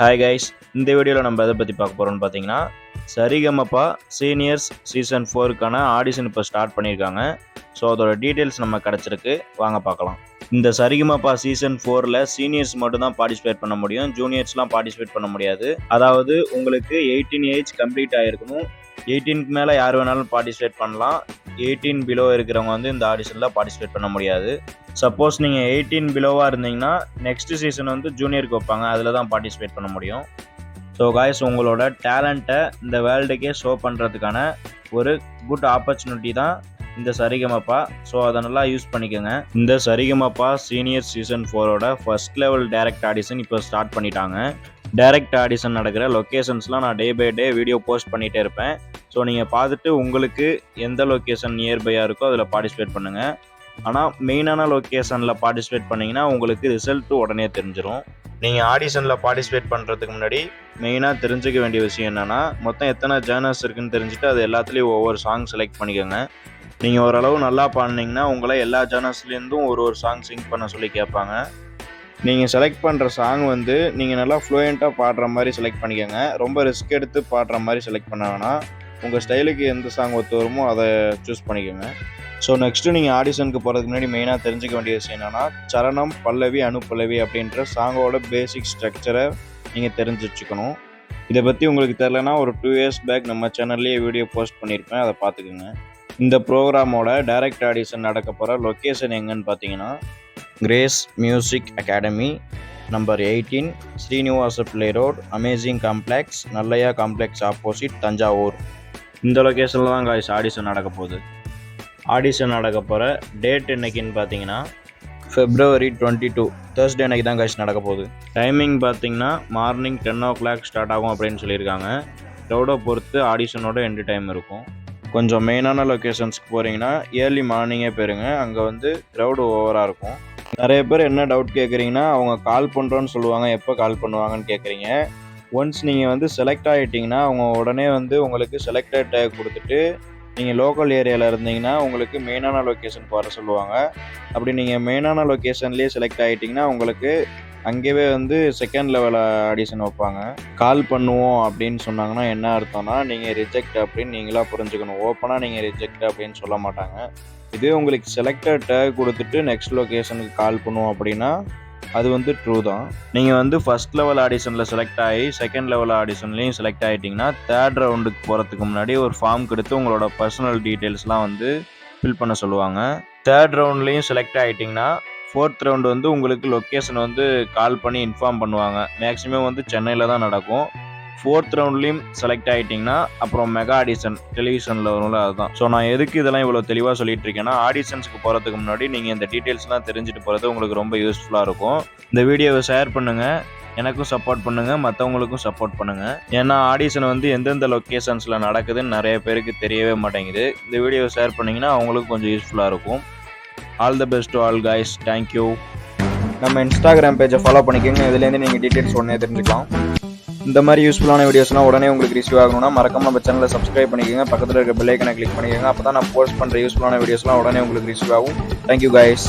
Hi guys, இந்த வீடியோவில் நம்ம எதை பற்றி பார்க்க போகிறோம்னு பார்த்தீங்கன்னா, சரிகமபா சீனியர்ஸ் சீசன் 4க்கான ஆடிஷன் இப்போ ஸ்டார்ட் பண்ணியிருக்காங்க. ஸோ அதோட டீட்டெயில்ஸ் நம்ம கிடச்சிருக்கு, வாங்க பார்க்கலாம். இந்த சரிகமபா சீசன் 4ல் சீனியர்ஸ் மட்டும் தான் பார்ட்டிசிபேட் பண்ண முடியும், ஜூனியர்ஸ்லாம் பார்ட்டிசிபேட் பண்ண முடியாது. அதாவது உங்களுக்கு 18 ஏஜ் கம்ப்ளீட் ஆகிருக்கணும். 18க்கு மேலே யார் வேணாலும் பார்ட்டிசிபேட் பண்ணலாம். 18 பிலோ இருக்கிறவங்க வந்து இந்த ஆடிஷனில் பார்ட்டிசிபேட் பண்ண முடியாது. சப்போஸ் நீங்கள் 18 பிலோவாக இருந்தீங்கன்னா நெக்ஸ்ட் சீசன் வந்து ஜூனியருக்கு வைப்பாங்க, அதில் தான் பார்ட்டிசிபேட் பண்ண முடியும். ஸோ காய்ஸ், உங்களோட டேலண்ட்டை இந்த வேர்ல்டுக்கே ஷோ பண்ணுறதுக்கான ஒரு குட் ஆப்பர்ச்சுனிட்டி தான் இந்த சரிகமபா. ஸோ அதை நல்லா யூஸ் பண்ணிக்கோங்க. இந்த சரிகமபா சீனியர் சீசன் 4ஓட ஃபர்ஸ்ட் லெவல் டைரக்ட் ஆடிஷன் இப்போ ஸ்டார்ட் பண்ணிட்டாங்க. டைரக்ட் ஆடிஷன் நடக்கிற லொக்கேஷன்ஸ்லாம் நான் day by day video post பண்ணிகிட்டே இருப்பேன். ஸோ நீங்கள் பார்த்துட்டு உங்களுக்கு எந்த லொக்கேஷன் நியர்பையாக இருக்கோ அதில் பார்ட்டிசிபேட் பண்ணுங்கள். ஆனால் மெயினான லொக்கேஷனில் பார்ட்டிசிபேட் பண்ணிங்கன்னா உங்களுக்கு ரிசல்ட்டு உடனே தெரிஞ்சிடும். நீங்கள் ஆடிஷனில் பார்ட்டிசிபேட் பண்ணுறதுக்கு முன்னாடி மெயினாக தெரிஞ்சுக்க வேண்டிய விஷயம் என்னென்னா, மொத்தம் எத்தனை ஜேர்னர்ஸ் இருக்குதுன்னு தெரிஞ்சுட்டு அது எல்லாத்துலேயும் ஒவ்வொரு சாங் செலக்ட் பண்ணிக்கோங்க. நீங்கள் ஓரளவு நல்லா பாடினீங்கன்னா உங்களை எல்லா ஜேர்னர்ஸ்லேருந்தும் ஒரு சாங் சிங் பண்ண சொல்லி கேட்பாங்க. நீங்கள் செலக்ட் பண்ணுற சாங் வந்து நீங்கள் நல்லா ஃப்ளூயண்ட்டாக பாடுற மாதிரி செலக்ட் பண்ணிக்கோங்க. ரொம்ப ரிஸ்க் எடுத்து பாடுற மாதிரி செலக்ட் பண்ண வேணாம். உங்கள் ஸ்டைலுக்கு எந்த சாங் ஒத்து வருமோ அதை சூஸ் பண்ணிக்கோங்க. ஸோ நெக்ஸ்ட்டு நீங்கள் ஆடிஷனுக்கு போகிறதுக்கு முன்னாடி மெயினாக தெரிஞ்சுக்க வேண்டிய விஷயம் என்னென்னா, சரணம், பல்லவி, அனுப்பல்லவி அப்படின்ற சாங்கோட பேசிக் ஸ்ட்ரக்சரை நீங்கள் தெரிஞ்சு வச்சுக்கணும். இதை பற்றி உங்களுக்கு தெரிலனா ஒரு 2 years பேக் நம்ம சேனல்லேயே வீடியோ போஸ்ட் பண்ணியிருப்பேன், அதை பார்த்துக்குங்க. இந்த ப்ரோக்ராமோட டைரக்ட் ஆடிஷன் நடக்க போகிற லொக்கேஷன் எங்கன்னு பார்த்தீங்கன்னா, Grace music academy, number 18, Srinivasa Pillai road, amazing complex, Nallaiah complex opposite, Thanjavur. இந்த லொக்கேஷனில் தான் காய்ஸ் ஆடிஷன் நடக்க போகுது. ஆடிஷன் நடக்க போகிற டேட் என்னைக்குன்னு பார்த்தீங்கன்னா February 22 Thursday அன்னைக்கு தான் காய்ஸ் நடக்க போகுது. டைமிங் பார்த்தீங்கன்னா மார்னிங் 10 o'clock ஸ்டார்ட் ஆகும் அப்படின்னு சொல்லியிருக்காங்க. க்ரௌடை பொறுத்து ஆடிஷனோட எண்டு டைம் இருக்கும். கொஞ்சம் மெயினான லொக்கேஷன்ஸ்க்கு போகிறீங்கன்னா ஏர்லி மார்னிங்கே போயிருங்க, அங்கே வந்து க்ரௌடு ஓவராக இருக்கும். நிறைய பேர் என்ன டவுட் கேட்குறீங்கன்னா, அவங்க கால் பண்ணுறோன்னு சொல்லுவாங்க, எப்போ கால் பண்ணுவாங்கன்னு கேட்குறீங்க. ஒன்ஸ் நீங்கள் வந்து செலக்ட் ஆகிட்டிங்கன்னா அவங்க உடனே வந்து உங்களுக்கு செலக்டட் டேக் கொடுத்துட்டு, நீங்கள் லோக்கல் ஏரியாவில் இருந்தீங்கன்னா உங்களுக்கு மெயினான லொக்கேஷனுக்கு வர சொல்லுவாங்க. அப்படி நீங்கள் மெயினான லொக்கேஷன்லேயே செலக்ட் ஆகிட்டிங்கன்னா உங்களுக்கு அங்கேயே வந்து செகண்ட் லெவல் ஆடிஷன் வைப்பாங்க. கால் பண்ணுவோம் அப்படின்னு சொன்னாங்கன்னா என்ன அர்த்தம்னா, நீங்கள் ரிஜெக்ட் அப்படின்னு நீங்களாக புரிஞ்சுக்கணும். ஓப்பனாக நீங்கள் ரிஜெக்ட் அப்படின்னு சொல்ல மாட்டாங்க. இதே உங்களுக்கு செலக்டட் டேக் கொடுத்துட்டு நெக்ஸ்ட் லொக்கேஷனுக்கு கால் பண்ணுவோம் அப்படின்னா அது வந்து ட்ரூ தான். நீங்கள் வந்து ஃபர்ஸ்ட் லெவல் ஆடிஷனில் செலக்ட் ஆகி செகண்ட் லெவல் ஆடிஷன்லேயும் செலக்ட் ஆகிட்டிங்கன்னா தேர்ட் ரவுண்டுக்கு போகிறதுக்கு முன்னாடி ஒரு ஃபார்ம் கொடுத்து உங்களோட பர்சனல் டீட்டெயில்ஸ்லாம் வந்து ஃபில் பண்ண சொல்லுவாங்க. தேர்ட் ரவுண்ட்லேயும் செலக்ட் ஆகிட்டிங்கன்னா ஃபோர்த் ரவுண்டு வந்து உங்களுக்கு லொக்கேஷன் வந்து கால் பண்ணி இன்ஃபார்ம் பண்ணுவாங்க. மேக்ஸிமம் வந்து சென்னையில் தான் நடக்கும். ஃபோர்த் ரவுண்ட்லேயும் செலக்ட் ஆகிட்டிங்கன்னா அப்புறம் மெகா ஆடிஷன் டெலிவிஷனில் வரும்ல, அதுதான். ஸோ நான் எதுக்கு இதெல்லாம் இவ்வளோ தெளிவாக சொல்லிட்டு இருக்கேன்னா, ஆடிஷன்ஸ்க்கு போகிறதுக்கு முன்னாடி நீங்கள் இந்த டீட்டெயில்ஸ்லாம் தெரிஞ்சுட்டு போகிறது உங்களுக்கு ரொம்ப யூஸ்ஃபுல்லாக இருக்கும். இந்த வீடியோவை ஷேர் பண்ணுங்கள், எனக்கும் சப்போர்ட் பண்ணுங்கள், மற்றவங்களுக்கும் சப்போர்ட் பண்ணுங்கள். ஏன்னா ஆடிஷன் வந்து எந்தெந்த லொக்கேஷன்ஸில் நடக்குதுன்னு நிறைய பேருக்கு தெரியவே மாட்டேங்குது. இந்த வீடியோவை ஷேர் பண்ணிங்கன்னா அவங்களுக்கும் கொஞ்சம் யூஸ்ஃபுல்லாக இருக்கும். All the best to all guys, thank you. நம்ம இன்ஸ்டாகிராம் பேஜை ஃபாலோ பண்ணிக்கோங்க, இதுலேருந்து நீங்கள் டீட்டெயில்ஸ் உடனே தெரிஞ்சுக்கலாம். இந்த மாதிரி யூஸ்ஃபுல்லான வீடியோஸ்லாம் உடனே உங்களுக்கு ரிசீவ் ஆகணும்னா மறக்காம நம்ம சேனலை சப்ஸ்கிரைப் பண்ணிக்கோங்க, பக்கத்தில் இருக்க பெல் ஐக்கனை கிளிக் பண்ணிக்கோங்க. அப்போ தான் நான் போஸ்ட் பண்ணுற யூஸ்ஃபுல்லான வீடியோஸ்லாம் உடனே உங்களுக்கு ரிசீவ் ஆகும். Thank you guys.